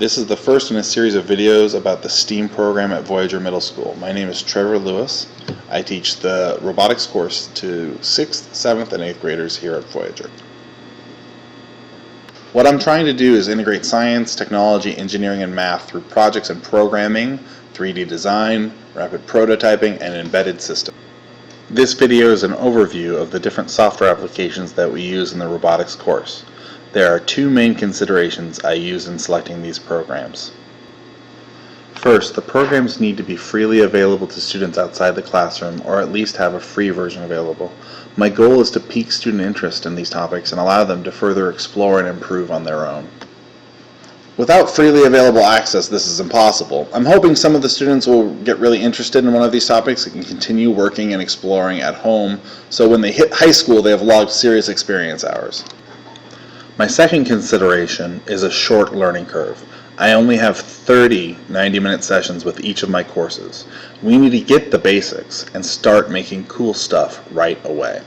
This is the first in a series of videos about the STEAM program at Voyager Middle School. My name is Trevor Lewis. I teach the robotics course to 6th, 7th, and 8th graders here at Voyager. What I'm trying to do is integrate science, technology, engineering, and math through projects in programming, 3D design, rapid prototyping, and embedded systems. This video is an overview of the different software applications that we use in the robotics course. There are two main considerations I use in selecting these programs. First, the programs need to be freely available to students outside the classroom, or at least have a free version available. My goal is to pique student interest in these topics and allow them to further explore and improve on their own. Without freely available access, this is impossible. I'm hoping some of the students will get really interested in one of these topics and can continue working and exploring at home, so when they hit high school they have logged serious experience hours. My second consideration is a short learning curve. I only have 30 90-minute sessions with each of my courses. We need to get the basics and start making cool stuff right away.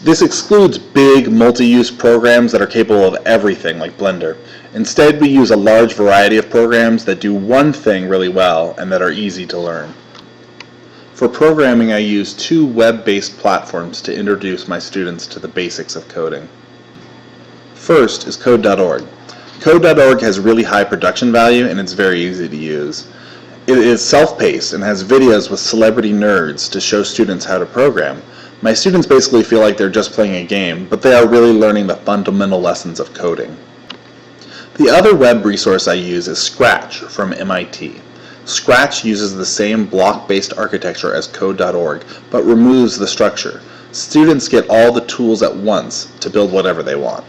This excludes big multi-use programs that are capable of everything like Blender. Instead, we use a large variety of programs that do one thing really well and that are easy to learn. For programming, I use two web-based platforms to introduce my students to the basics of coding. First is Code.org. Code.org has really high production value and it's very easy to use. It is self-paced and has videos with celebrity nerds to show students how to program. My students basically feel like they're just playing a game, but they are really learning the fundamental lessons of coding. The other web resource I use is Scratch from MIT. Scratch uses the same block-based architecture as Code.org, but removes the structure. Students get all the tools at once to build whatever they want.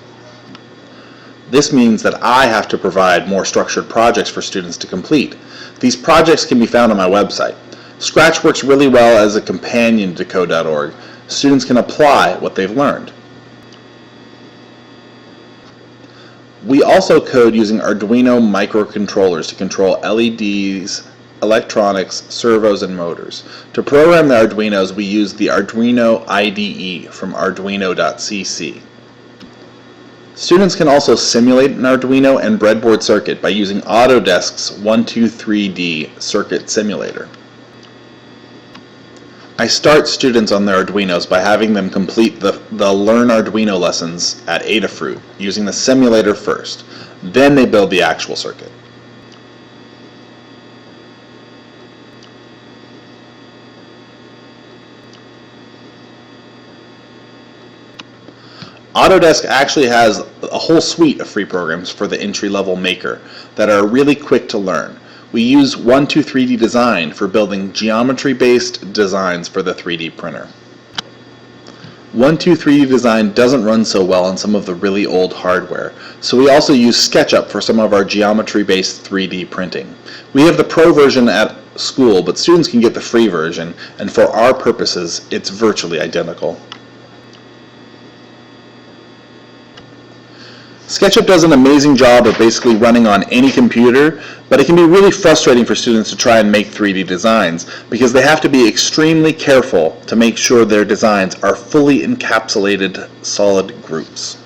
This means that I have to provide more structured projects for students to complete. These projects can be found on my website. Scratch works really well as a companion to Code.org. Students can apply what they've learned. We also code using Arduino microcontrollers to control LEDs, electronics, servos, and motors. To program the Arduinos, we use the Arduino IDE from arduino.cc. Students can also simulate an Arduino and breadboard circuit by using Autodesk's 123D circuit simulator. I start students on their Arduinos by having them complete the Learn Arduino lessons at Adafruit using the simulator first. Then they build the actual circuit. Autodesk actually has a whole suite of free programs for the entry-level maker that are really quick to learn. We use 123D Design for building geometry-based designs for the 3D printer. 123D Design doesn't run so well on some of the really old hardware, so we also use SketchUp for some of our geometry-based 3D printing. We have the pro version at school, but students can get the free version, and for our purposes, it's virtually identical. SketchUp does an amazing job of basically running on any computer, but it can be really frustrating for students to try and make 3D designs because they have to be extremely careful to make sure their designs are fully encapsulated solid groups.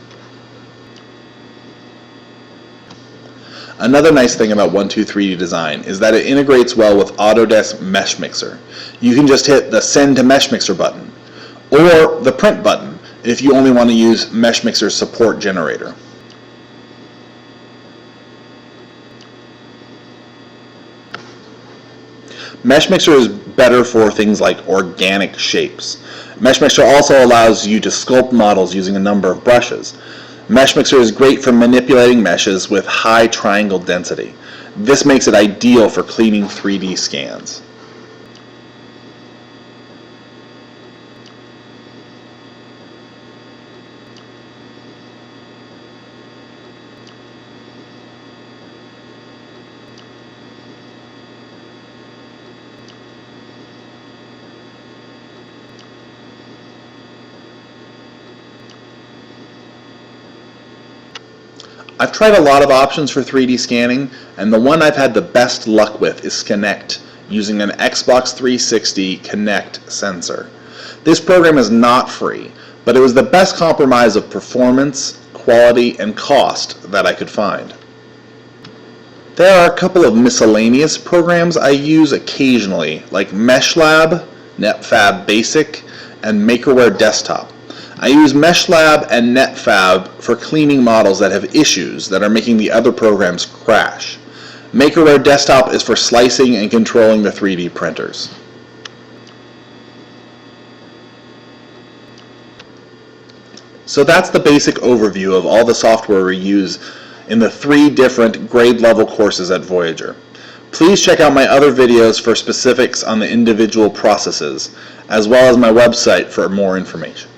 Another nice thing about 123D Design is that it integrates well with Autodesk Mesh Mixer. You can just hit the Send to Mesh Mixer button or the Print button if you only want to use Mesh Mixer's support generator. Mesh Mixer is better for things like organic shapes. Mesh Mixer also allows you to sculpt models using a number of brushes. Mesh Mixer is great for manipulating meshes with high triangle density. This makes it ideal for cleaning 3D scans. I've tried a lot of options for 3D scanning, and the one I've had the best luck with is Kinect, using an Xbox 360 Kinect sensor. This program is not free, but it was the best compromise of performance, quality, and cost that I could find. There are a couple of miscellaneous programs I use occasionally, like MeshLab, NetFab Basic, and Makerware Desktop. I use MeshLab and NetFab for cleaning models that have issues that are making the other programs crash. Makerware Desktop is for slicing and controlling the 3D printers. So that's the basic overview of all the software we use in the 3 different grade level courses at Voyager. Please check out my other videos for specifics on the individual processes, as well as my website for more information.